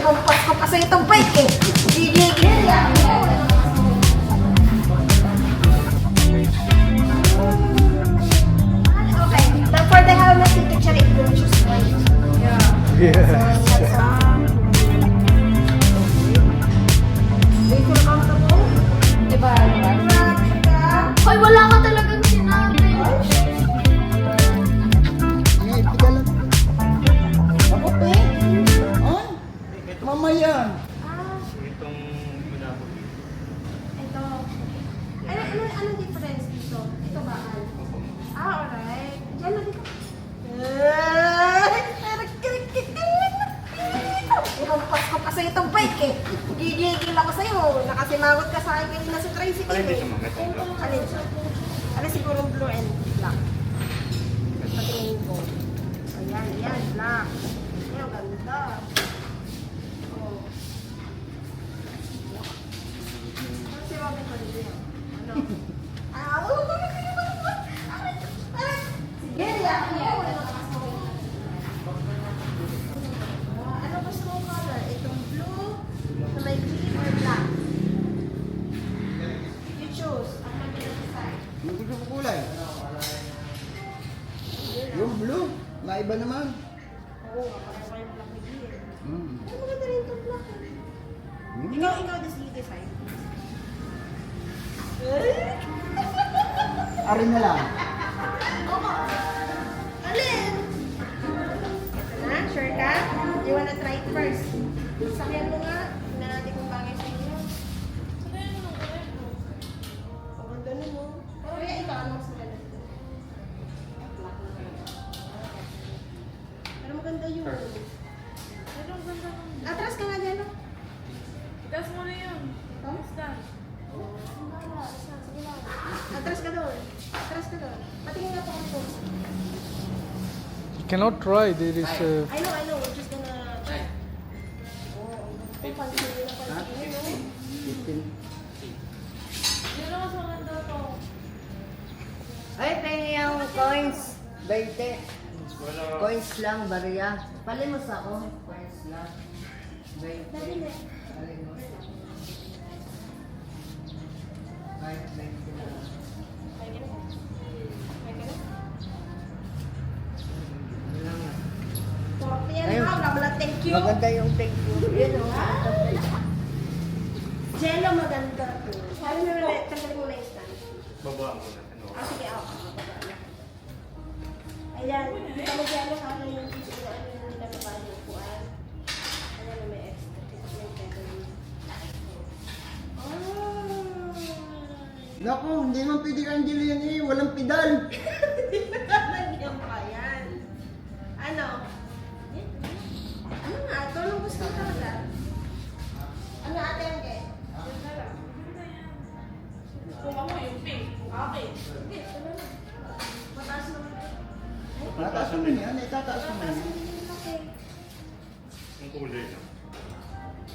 Ihampas ko pa sa itong bike eh. Gigigil yan. Okay, now for the helmet picture, it will choose one. Yeah. Do you feel comfortable? Diba? Hoy, wala ka talagang sinabi. Ako pe. Oh? Mamaya. Itong Monopoly. Ito. Anong difference dito? Ito ba? Alright. Diyan na dito. Ihampas ko pa sa itong bike eh. Gigigil ako sa'yo. Nakasimangot ka sa akin kanina sa tricycle. Parang hindi siya mga itong black. Alin siya? Ano siguro blue and black? Patingin ko. Ayan, yan, black. Ayan, ganda. Oh. Ano si Robin Hood yun? Ano? Sige, yan. Ano gusto mong color? Itong blue, na may green or black? You choose. Ang mag-decide. Yung gusto ko kulay. Yung blue. Maiba naman. Oo, parang yung black with green. Hmm. Ano maganda rin itong black? Ikaw design. Arin na lang. Alin? Ito na, sure ka? You wanna try it first? Sakyan mo nga. Tingnan natin kung bagay sa inyo. Ang ganda nun mo. Pero kaya ikaw, ano mas maganda? Black na ganda. Pero maganda yun. Atras ka nga dyan, no? Itas mo na yun. Kamusta? Sige lang. Atras ka doon. Atras ka doon. Patingin nga po ako. You cannot try. There is a... I know. We're just gonna try. Oh, ang pansin nyo na pansin nyo, no? 15. Yun ang mas maganda to. Ay, pengi yung coins. 20. Wala. Coins lang, bariya. Palimos ako. Coins lang. 20. Dali na. Palimos. Kahit 20 na lang. Yun lang yan. Yan Ayun. nga, wala thank you. Maganda yung thank you. Yun o. Jello maganda to. Sabi na ulit, tanggalin mo na yung stand. Babaan mo na. Ano? Sige, ako. Ayan, dito mo jello sa akin yung piso na ano yung nilababa yung upuan. Ayan na may extra. Ito yung feathering. Naku, hindi naman pwede kang dili yan eh. Walang pedal. Lagyan pa yan. Ano? Ano nga? Ito anong gusto mo talaga? Ano ate ang gay? Kung ako yung pink, okay. Hindi, ito na lang. Mataas naman. Tataas mo na yan. Tataas mo na Mataas yan. naman yung laki. Ang kulay lang.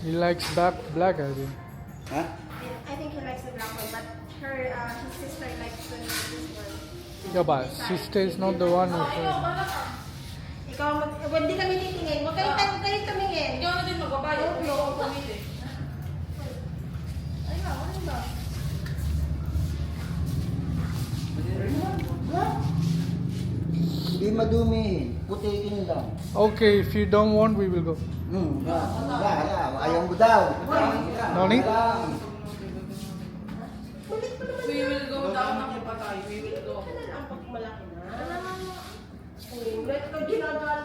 He likes black, I think. Ha? I think he likes the black one, but his sister likes this one. Yeah, but sister is not the one who... Ikaw, hindi kami titingin. Huwag kayo tumingin. Ikaw na din magbabayad. Kung ikaw ang pumili. Ay nga, ano ba? Hindi madumi. Putikin lang. Okay, if you don't want, we will go. Ayaw mo daw. No need? Kulit pa naman. We will go down ako pa tayo. We will go. Ano lang, pag malaki na. Ulit ko ginagal.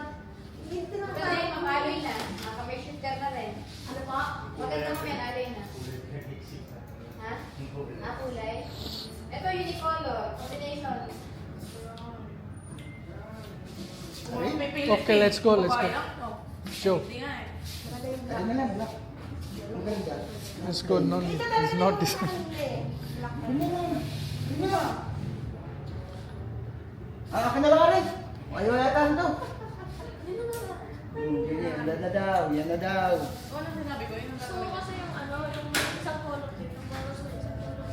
Hindi na Pwede yung mag-alloy na. Makapag-shoot ka na rin. Ano po? Maganda mo yan, alloy na. Ha? Ah, kulay? Ito, unicolor. Combination. Kung may pilit Okay, let's go, let's go. babae lang, no? Show. Hindi nga eh. Ano na lang, black. Ang ganda. Let's go. No need. It's not this. Akin na lang rin. Ayaw yata ito. Yan na daw. Yan na daw. Ano sinabi ko? Yun ang So, gagawin. kasi yung ano, yung isang color din, yung color sa isang color.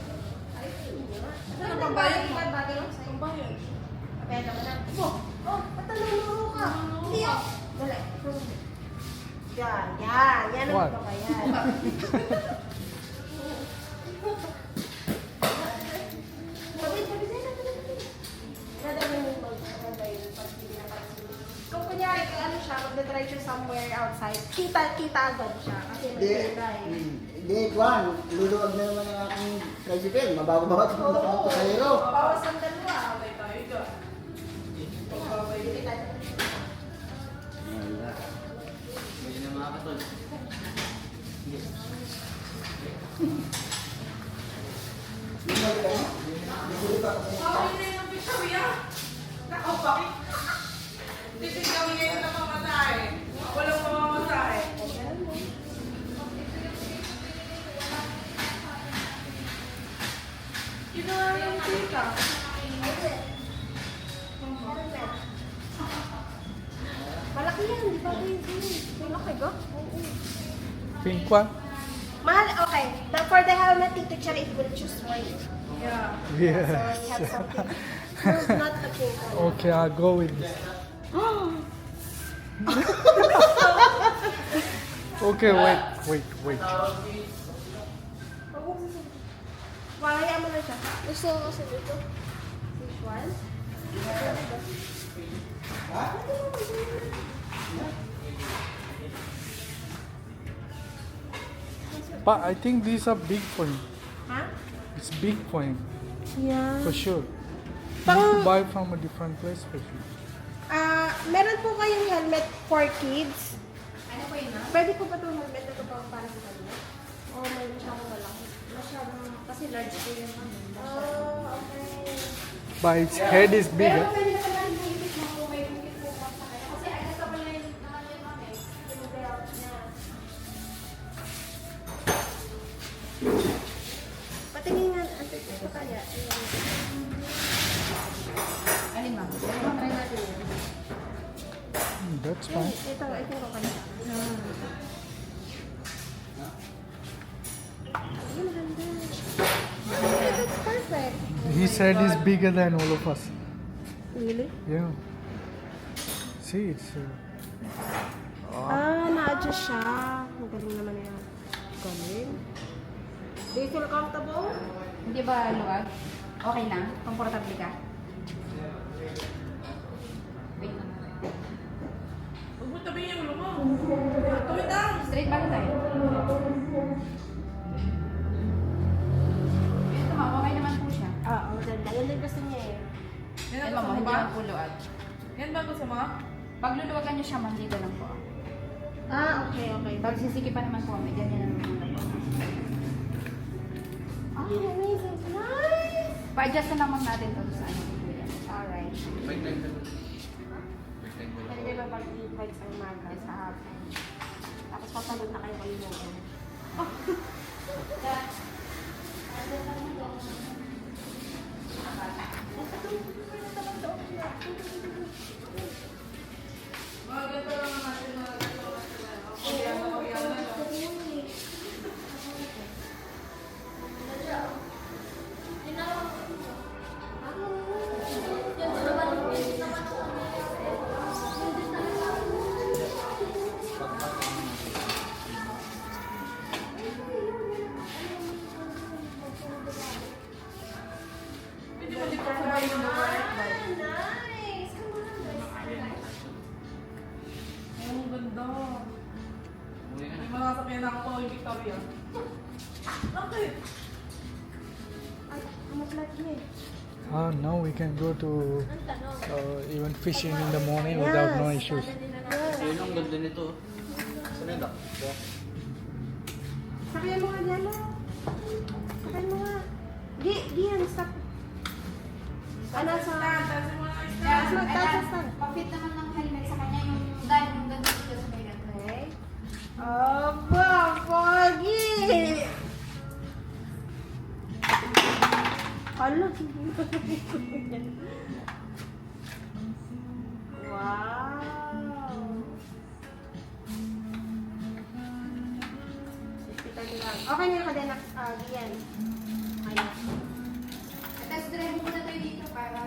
Ay, hindi nga. Ano bang bayad mo? Bagay lang sa'yo. Ang bayan. Pwede ka na. Oh, ba't naluluro ka? Hindi ako. Wala. Yan What? ang babayan. Kung kunyari, ano siya, magdadrive siya somewhere outside, kita agad siya. Kasi magdadrive. Hindi, Juan. Luluwag na naman ang aking tricycle. Mabago-bago sa mga pasahero. Bawas ang dalawa. Sabay tayo dyan. Wala. Ganyan na mga katol. Kawin na yung picture yan. Nako, bakit? Tipid kami ngayon na pamasahe. Walang pamamasahe. Kinuha yung tita. Malaki yan, di ba? Malaki go? Oo. Pink one? Mahal, okay. Now for the helmet, Tito Cherry, it will choose white. Yeah. So we Yes. have something. No, not the pink one. Okay, I'll go with this. Okay, wait. Wala mo na siya. Gusto ko kasi dito. Which one? But I think these are big for him. Ha? It's big for him, Yeah. for sure. Pang- You buy from a different place for sure. Meron po kayong helmet for kids. Ano po yun, ma'am? Pwede po ba itong helmet na ito para sa kanya? O may masyadong malaki? Masyadong, kasi large po yun. Oh, okay. But its head is big. Pero Eh? pwede na pala yung ibig mo kung may bukit po pa sa kanya. Kasi adjustable na yun naman yun, ma'am eh. Yung belt niya. Patingin nga, ito kaya. Alin, ma'am? Try natin yan. That's fine. Ito ko kanya. Ayun, ganda. That's perfect. His head is bigger than all of us. Really? Yeah. See, it's. Na-adjust siya. Magaling naman yan. Galing. Do you feel comfortable? Hindi ba luwag? Okay lang? Komportable ka? Wait lang. Huwag mo tabi yung ulo mo. Tawid lang. Straight ba tayo? Ito ma'am, okay naman po siya. Oo, ganda. Yan din gusto niya eh. Yan Yan ang ma'am, gusto mo hindi ba? naman po luwag. Yan ba gusto mo? Pag luluwagan niyo siya, ma'am, dito lang po. Okay. Pag sisikipan naman po kami, ganyan naman po. Amazing. Nice! Pa-adjust na naman natin to sa ano. Alright. Bike line ka. Bike line ko lang. Pwede ba pag-invite sa umaga sa hapon? Tapos pasalod na kayo kayo mo. Mga ganito lang ang natin mga ganito. Okay, yan na. Pwede mo dito sabay yung lugar. Nice! Ang ganda. Uwi ka na. May mga sakyan ako pa yung Victoria. Bakit? Ay, amat lahat niya eh. Now we can go to even fishing in the morning without no issues. Ayun ang ganda nito. Saan yung dock? Sakyan mo nga dyan mo. Sakyan mo nga. Gian, stop. Ano sa... Taas mo na Kaya, Taas mo, taas mo, taas. pag-fit naman ng helmet sa kanya, yung ganda dito sa may ganda. Okay. Aba, pogi! Hala, wow! Okay na yung kadena, Gian. Ayan. Test drive muna tayo dito para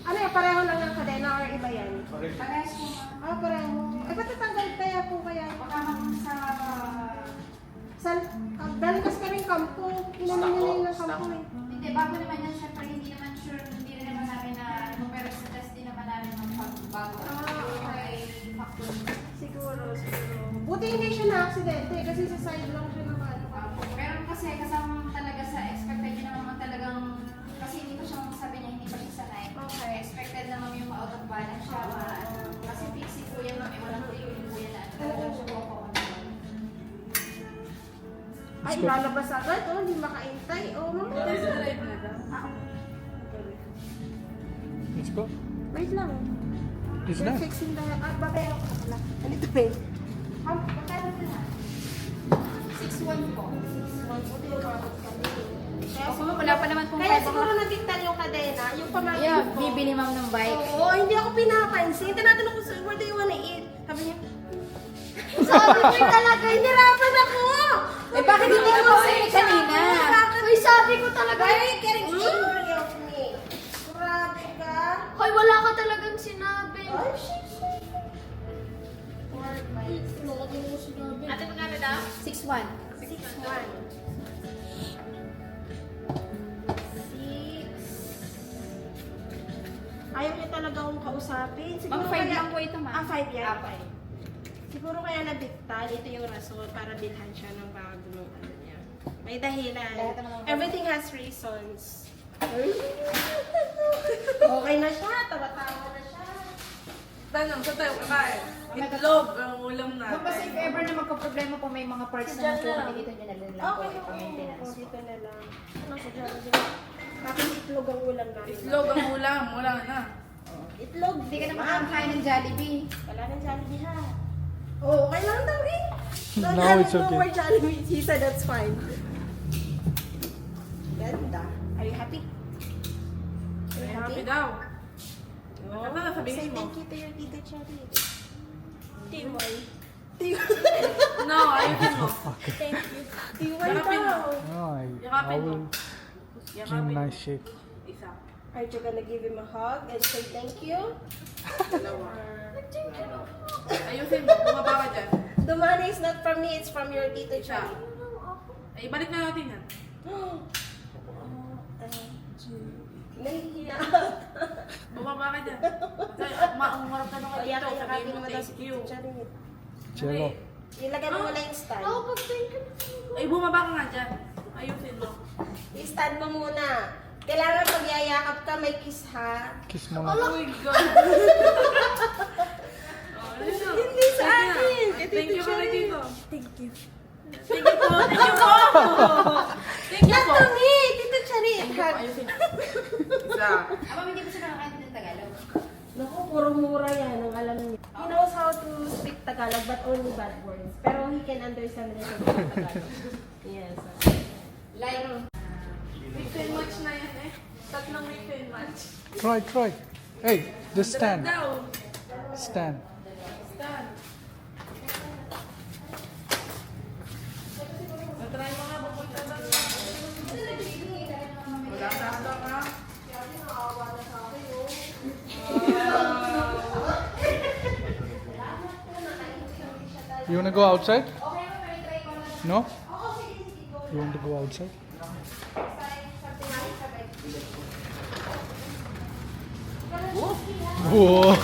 Ano yan, pareho lang ng kadena or iba yan? parehas mo. Pareho. Ay, ba't tatanggal kaya po kaya? Baka naman sa... Dahil kasi rin kampo. Inamin nila yun ng kampo eh. Hindi, bago naman yan, syempre hindi naman sure, hindi rin naman namin na ano, pero sa test din naman namin ng pagbago. Okay, factor. Siguro. Buti hindi siya na-aksidente kasi sa side lang siya nakano. Pero kasi kasama talaga sa expected niya naman talagang, kasi hindi pa siya sabi niya, hindi pa siya sanay. Okay. Expected naman yung ma-out of balance siya, kasi fixie po yan, may walang tuloy po yan na talagang siya po. Ay, lalabas agad. Oh, hindi makaintay. Oh, mama. Let's go. Wait lang. It's They're done. fixing the... babayaw ko pala. Nandito ba yun? Magkano na lang? 6-1 po. Buti yung bakit kami. Kaya Ako, wala pa naman pong Kaya five siguro nagdiktal yung kadena, yung pamangkin Yeah, ko. bibili ma'am ng bike. Oo, hindi ako pinapansin. Tinatanong ko sa, where do you wanna eat? Sabi niya, Sabi ko talaga, hinirapan ako! Eh, bakit hindi ka pa sa'yo kanina? Uy, sabi ko talaga. Why are you getting angry of me? Grabe ka. Hoy, wala ka talagang sinabi. Ay, shit. Ate, magkano daw? 6-1. 6-1. Ayaw niya talaga akong kausapin. Siguro Mag 5 kaya- lang po ito, ma'am. 5 yan? Ah, 5. Siguro kaya nabiktal, ito yung rason para bilhan siya ng bago ng ano niya. May dahilan. Lahat naman- Everything has reasons. Okay na siya, tawa-tawa na siya. Tanong, sa tayo kakain. Itlog ang ulam Ma'am, basta if natin. ever na magka-problema po, may mga parts na po, dito nyo na lang po Okay, ito maintenance. okay. Dito na lang. Ano sa Jollibee? Bakit itlog ang ulam namin? Itlog ang ulam, wala na. Itlog. Hindi ka na makakain ng Jollibee. Wala nang Jollibee ha. Oo, okay lang daw eh. Don't Now have it's no okay. more Jollibee. He said that's fine. Ganda. Are you happy? Are you Happy happy? daw. Oh, Ano na sabihin say mo? thank you to your Tita Cherry. Timoy. No, ayusin mo. Thank you. Timoy Yakapin mo. daw. Oh, I Yakapin mo. will give him Yakapin a mo. nice shake. Isa. Are you gonna give him a hug and say thank you? Dalawa. Ayusin mo, bumaba ka dyan. The money is not from me, it's from your Tita Isa. Cherry. Ay, balik na natin yan. Nahihiya. Bumaba ka dyan. Umarap ka naman Kaya dito. kaya Sabihin mo mo daw si thank you. Tita Cherry. Jello. Ilagay mo muna yung stand. Ay, bumaba ka nga dyan. Ayusin mo. I-stand mo muna. Kailangan pag yayakap ka, may kiss ha. Kiss mo na. Oh my God. Hindi sa akin. Thank you ka na dito. Thank you. Thank you po. Thank you po. Thank you Not po. to me! Tito Cherry! Thank you po. Ayusin mo. Isa. Aba, hindi ba siya nakakain ng Tagalog? Naku, puro mura yan ang alam niya. He knows how to speak Tagalog but only bad words. Pero he can understand the rest of the Tagalog. Yes. Like, Weekend match na yan eh. Tatlong weekend match. Try. Hey, just stand. Daw. Stand. Stand. Natry mo nga pupunta doon. Wala sa ato ha. You wanna go outside? No? You want to go outside? Whoa!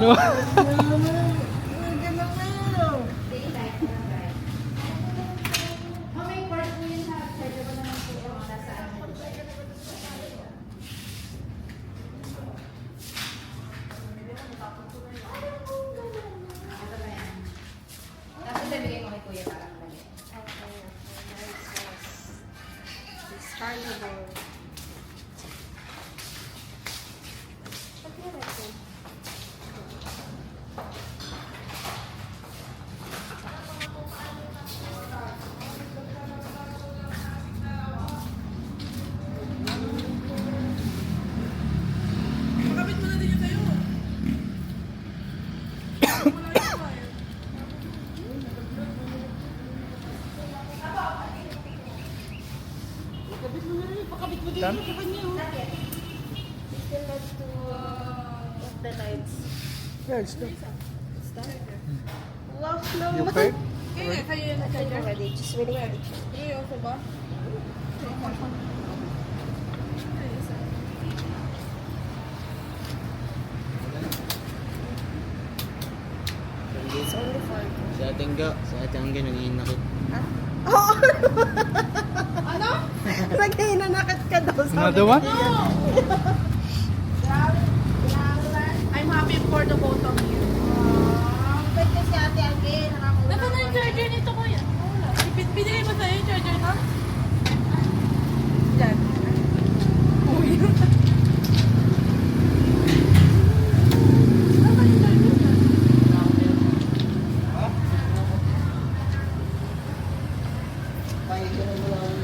No. may part po yun sa schedule ko naman po yung nasa ano. Ito ba yan? Tapos ibigay mo kay Kuya para malagay. It's carnival. Makapit mo na din yung sa'yo. done? Not yet. We still have to off the lights. Yeah, it's done. It's done. Wow, no. You paid? Kaya kayo yung I think we're ready. Just waiting for the check. Kayo ako ba? It's only for Sa ating angga, nangihinakit. Ano? Naghinanakit ka daw sa Another one? I'm happy for the both of you. Wait kasi ate again. Nasaan na yung charger nito kuya? Wala. Binigay mo sa'yo yung charger na? Diyan. Uy. Nasaan yung charger na? Pakinggan mo lang.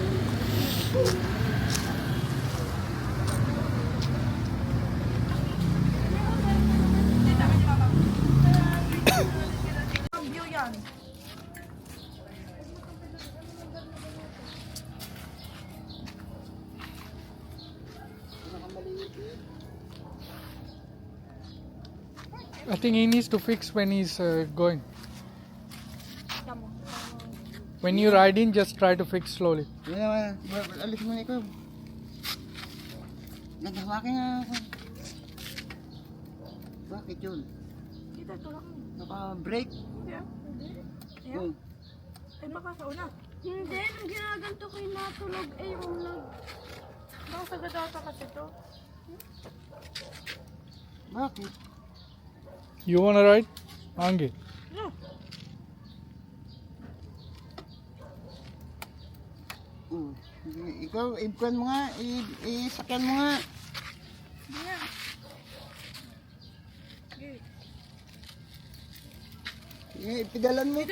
View yan. I think he needs to fix when he's going. When you ride in, just try to fix slowly. Alis mo na ikaw. Naghawakin nga ako. Bakit yun? Kita ito lang. Naka-break? Yeah. Oh. Ay baka sa una. Hindi, nang ginaganto ko yung natulog. Yung nag... Baka sa gadata kasi to. Bakit? You wanna ride? Ange. Oh. Ikaw, ikuan mo nga. Isakyan mo nga. Pedalan mo.